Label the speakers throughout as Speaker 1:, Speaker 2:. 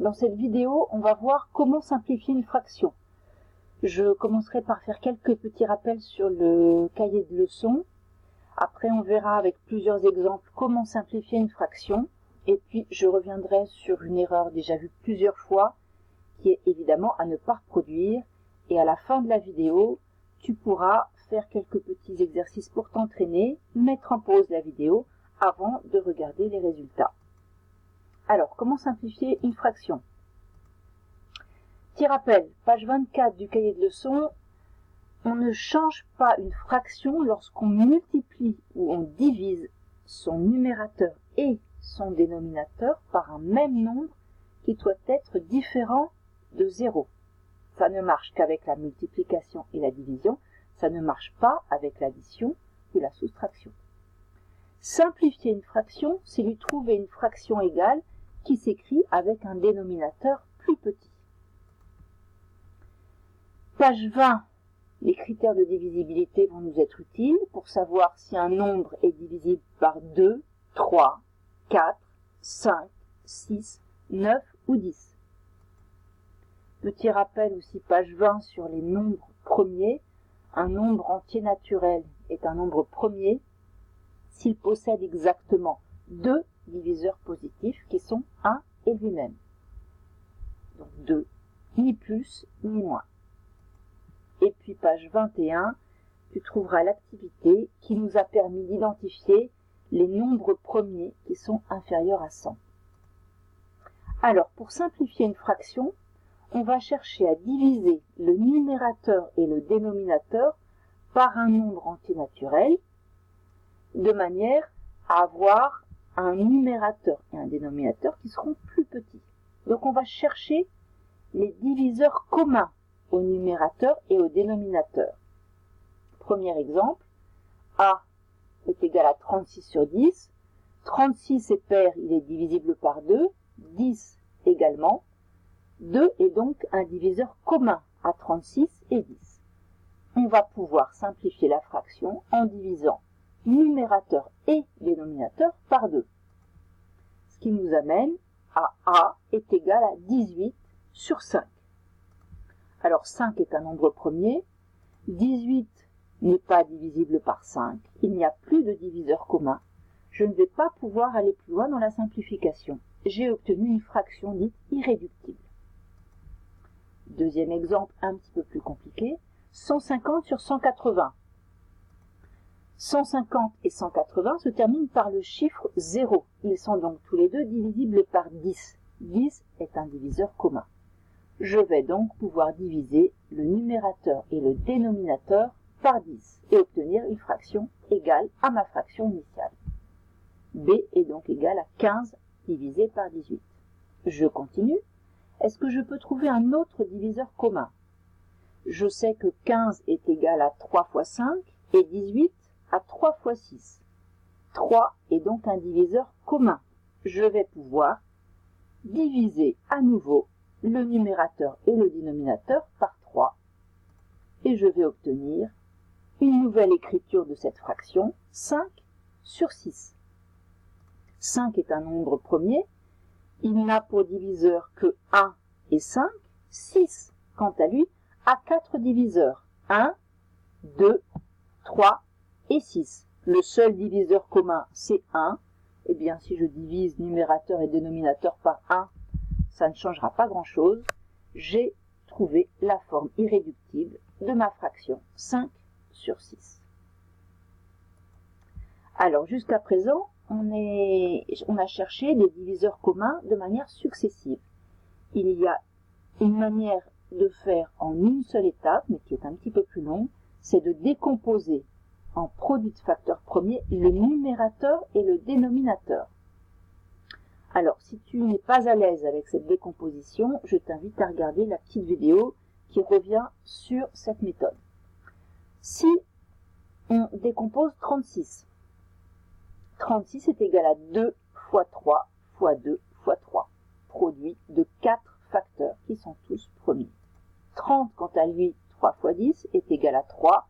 Speaker 1: Dans cette vidéo, on va voir comment simplifier une fraction. Je commencerai par faire quelques petits rappels sur le cahier de leçons. Après, on verra avec plusieurs exemples comment simplifier une fraction. Et puis, je reviendrai sur une erreur déjà vue plusieurs fois, qui est évidemment à ne pas reproduire. Et à la fin de la vidéo, tu pourras faire quelques petits exercices pour t'entraîner, mettre en pause la vidéo avant de regarder les résultats. Alors, comment simplifier une fraction? Petit rappel, page 24 du cahier de leçons, on ne change pas une fraction lorsqu'on multiplie ou on divise son numérateur et son dénominateur par un même nombre qui doit être différent de 0. Ça ne marche qu'avec la multiplication et la division, ça ne marche pas avec l'addition ou la soustraction. Simplifier une fraction, c'est lui trouver une fraction égale qui s'écrit avec un dénominateur plus petit. Page 20, les critères de divisibilité vont nous être utiles pour savoir si un nombre est divisible par 2, 3, 4, 5, 6, 9 ou 10. Petit rappel aussi, page 20 sur les nombres premiers. Un nombre entier naturel est un nombre premier s'il possède exactement deux diviseurs positifs qui sont 1 et lui-même. Donc 2, ni plus ni moins. Et puis page 21, tu trouveras l'activité qui nous a permis d'identifier les nombres premiers qui sont inférieurs à 100. Alors, pour simplifier une fraction, on va chercher à diviser le numérateur et le dénominateur par un nombre entier naturel, de manière à avoir un numérateur et un dénominateur qui seront plus petits. Donc on va chercher les diviseurs communs au numérateur et au dénominateur. Premier exemple, A est égal à 36 sur 10. 36 est pair, il est divisible par 2. 10 également. 2 est donc un diviseur commun à 36 et 10. On va pouvoir simplifier la fraction en divisant numérateur et dénominateur par 2. Ce qui nous amène à A est égal à 18 sur 5. Alors 5 est un nombre premier, 18 n'est pas divisible par 5, il n'y a plus de diviseur commun. Je ne vais pas pouvoir aller plus loin dans la simplification. J'ai obtenu une fraction dite irréductible. Deuxième exemple un petit peu plus compliqué, 150 sur 180. 150 et 180 se terminent par le chiffre 0. Ils sont donc tous les deux divisibles par 10. 10 est un diviseur commun. Je vais donc pouvoir diviser le numérateur et le dénominateur par 10 et obtenir une fraction égale à ma fraction initiale. B est donc égal à 15 divisé par 18. Je continue. Est-ce que je peux trouver un autre diviseur commun? Je sais que 15 est égal à 3 fois 5 et 18 à 3 fois 6. 3 est donc un diviseur commun. Je vais pouvoir diviser à nouveau le numérateur et le dénominateur par 3 et je vais obtenir une nouvelle écriture de cette fraction, 5 sur 6. 5 est un nombre premier, il n'a pour diviseur que 1 et 5, 6 quant à lui a 4 diviseurs, 1, 2, 3 et 6. Le seul diviseur commun c'est 1, et bien si je divise numérateur et dénominateur par 1, ça ne changera pas grand-chose. J'ai trouvé la forme irréductible de ma fraction 5 sur 6. Alors jusqu'à présent, on a cherché des diviseurs communs de manière successive. Il y a une manière de faire en une seule étape, mais qui est un petit peu plus longue, c'est de décomposer en produit de facteurs premiers le numérateur et le dénominateur. Alors, si tu n'es pas à l'aise avec cette décomposition, je t'invite à regarder la petite vidéo qui revient sur cette méthode. Si on décompose 36, 36 est égal à 2 fois 3 fois 2 fois 3, produit de 4 facteurs qui sont tous premiers. 30, quant à lui, 3 fois 10 est égal à 3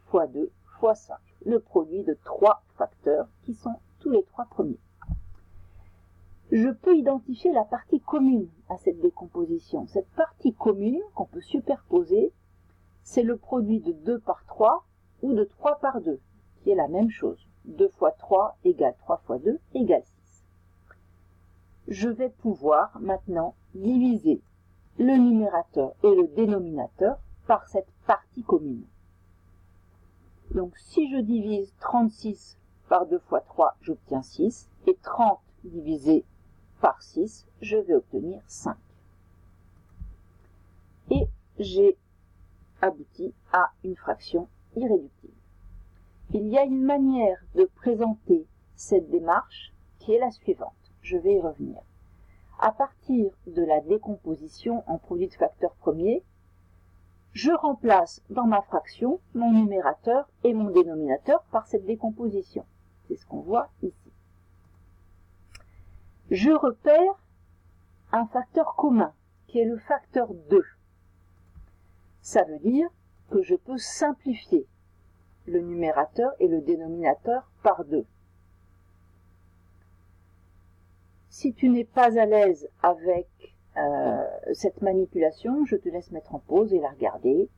Speaker 1: fois 2 fois 5, le produit de 3 facteurs qui sont tous les 3 premiers. je peux identifier la partie commune à cette décomposition. Cette partie commune qu'on peut superposer, c'est le produit de 2 par 3 ou de 3 par 2, qui est la même chose. 2 fois 3 égale 3 fois 2 égale 6. Je vais pouvoir maintenant diviser le numérateur et le dénominateur par cette partie commune. Donc si je divise 36 par 2 fois 3, j'obtiens 6, et 30 divisé par 6, je vais obtenir 5. Et j'ai abouti à une fraction irréductible. Il y a une manière de présenter cette démarche qui est la suivante. Je vais y revenir. À partir de la décomposition en produit de facteurs premiers, je remplace dans ma fraction mon numérateur et mon dénominateur par cette décomposition. C'est ce qu'on voit ici. Je repère un facteur commun, qui est le facteur 2. Ça veut dire que je peux simplifier le numérateur et le dénominateur par 2. Si tu n'es pas à l'aise avec cette manipulation, je te laisse mettre en pause et la regarder.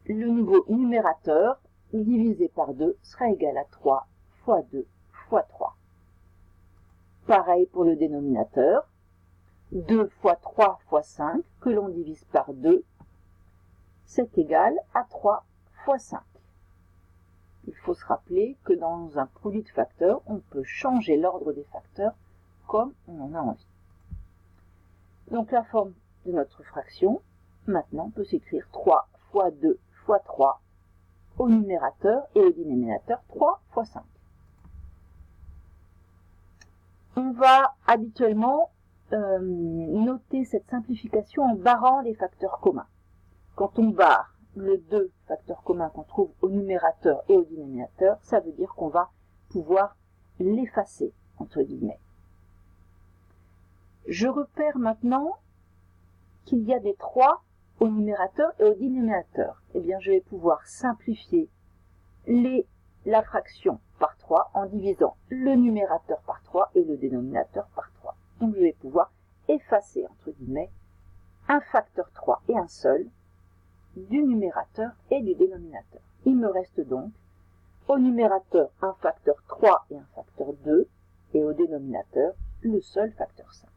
Speaker 1: Le nouveau numérateur divisé par 2 sera égal à 3 fois 2 fois 3. Pareil pour le dénominateur. 2 fois 3 fois 5, que l'on divise par 2, c'est égal à 3 fois 5. Il faut se rappeler que dans un produit de facteurs, on peut changer l'ordre des facteurs comme on en a envie. Donc la forme de notre fraction, maintenant, peut s'écrire 3 fois 2 fois 3 au numérateur et au dénominateur 3 fois 5. On va habituellement noter cette simplification en barrant les facteurs communs. Quand on barre le 2 facteurs communs qu'on trouve au numérateur et au dénominateur, ça veut dire qu'on va pouvoir l'effacer, entre guillemets. Je repère maintenant qu'il y a des 3 au numérateur et au dénominateur. Eh bien, je vais pouvoir simplifier la fraction par 3 en divisant le numérateur par 3 et le dénominateur par 3. Donc, je vais pouvoir effacer, entre guillemets, un facteur 3 et un seul du numérateur et du dénominateur. Il me reste donc au numérateur un facteur 3 et un facteur 2 et au dénominateur le seul facteur 5.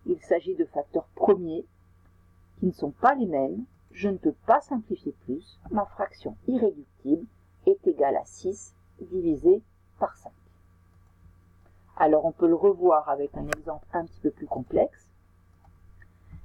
Speaker 1: Il s'agit de facteurs premiers qui ne sont pas les mêmes. Je ne peux pas simplifier plus. Ma fraction irréductible est égale à 6 divisé par 5. Alors on peut le revoir avec un exemple un petit peu plus complexe.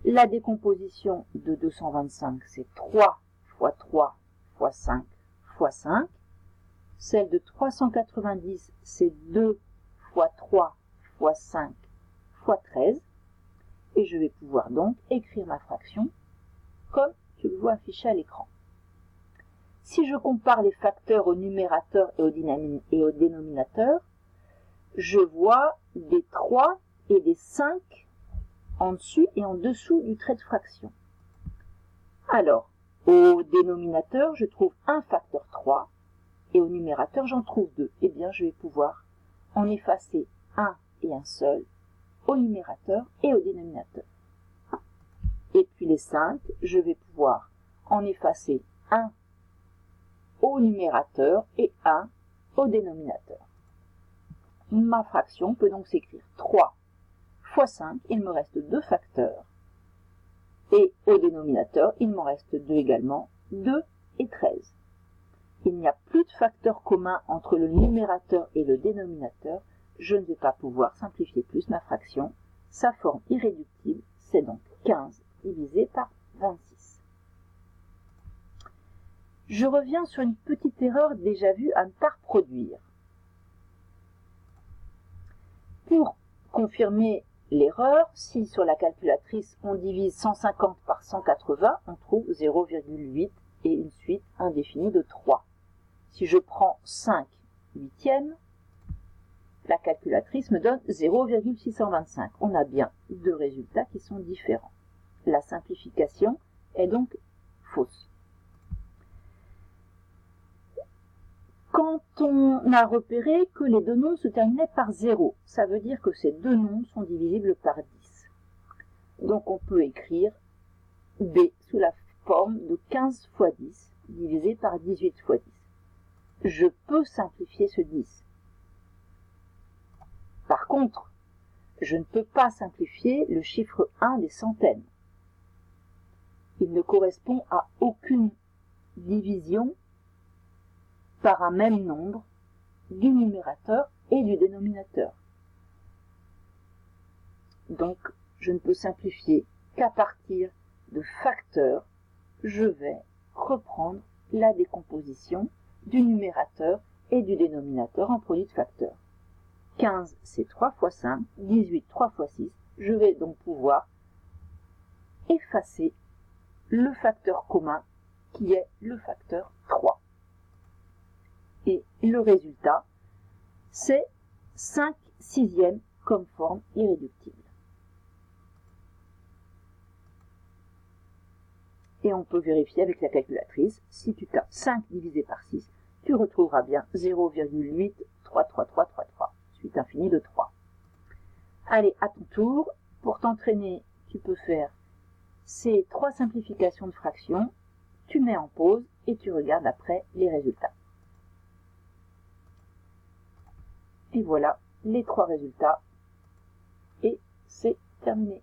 Speaker 1: La décomposition de 225, c'est 3 fois 3 fois 5 fois 5. Celle de 390, c'est 2 fois 3 fois 5 fois 13. Et je vais pouvoir donc écrire ma fraction comme tu le vois affiché à l'écran. Si je compare les facteurs au numérateur et au dénominateur, je vois des 3 et des 5 en dessus et en dessous du trait de fraction. Alors, au dénominateur, je trouve un facteur 3 et au numérateur, j'en trouve 2. Eh bien, je vais pouvoir en effacer un et un seul au numérateur et au dénominateur. Et puis les 5, je vais pouvoir en effacer un au numérateur et un au dénominateur. Ma fraction peut donc s'écrire 3 fois 5, il me reste 2 facteurs. Et au dénominateur, il m'en reste 2 également, 2 et 13. Il n'y a plus de facteurs communs entre le numérateur et le dénominateur. Je ne vais pas pouvoir simplifier plus ma fraction. Sa forme irréductible, c'est donc 15 divisé par 26. Je reviens sur une petite erreur déjà vue à ne pas reproduire. Pour confirmer l'erreur, si sur la calculatrice on divise 150 par 180, on trouve 0,8 et une suite indéfinie de 3. Si je prends 5 huitièmes, la calculatrice me donne 0,625. On a bien deux résultats qui sont différents. La simplification est donc fausse. Quand on a repéré que les deux nombres se terminaient par 0, ça veut dire que ces deux nombres sont divisibles par 10. Donc on peut écrire B sous la forme de 15 fois 10 divisé par 18 fois 10. Je peux simplifier ce 10. Par contre, je ne peux pas simplifier le chiffre 1 des centaines. Il ne correspond à aucune division par un même nombre du numérateur et du dénominateur. Donc, je ne peux simplifier qu'à partir de facteurs. Je vais reprendre la décomposition du numérateur et du dénominateur en produit de facteurs. 15, c'est 3 fois 5, 18, 3 fois 6. Je vais donc pouvoir effacer le facteur commun qui est le facteur 3. Et le résultat, c'est 5 sixièmes comme forme irréductible. Et on peut vérifier avec la calculatrice, si tu tapes 5 divisé par 6, tu retrouveras bien 0,8333333, suite infinie de 3. Allez, à ton tour, pour t'entraîner, tu peux faire ces 3 simplifications de fractions, tu mets en pause et tu regardes après les résultats. Et voilà les 3 résultats, et c'est terminé.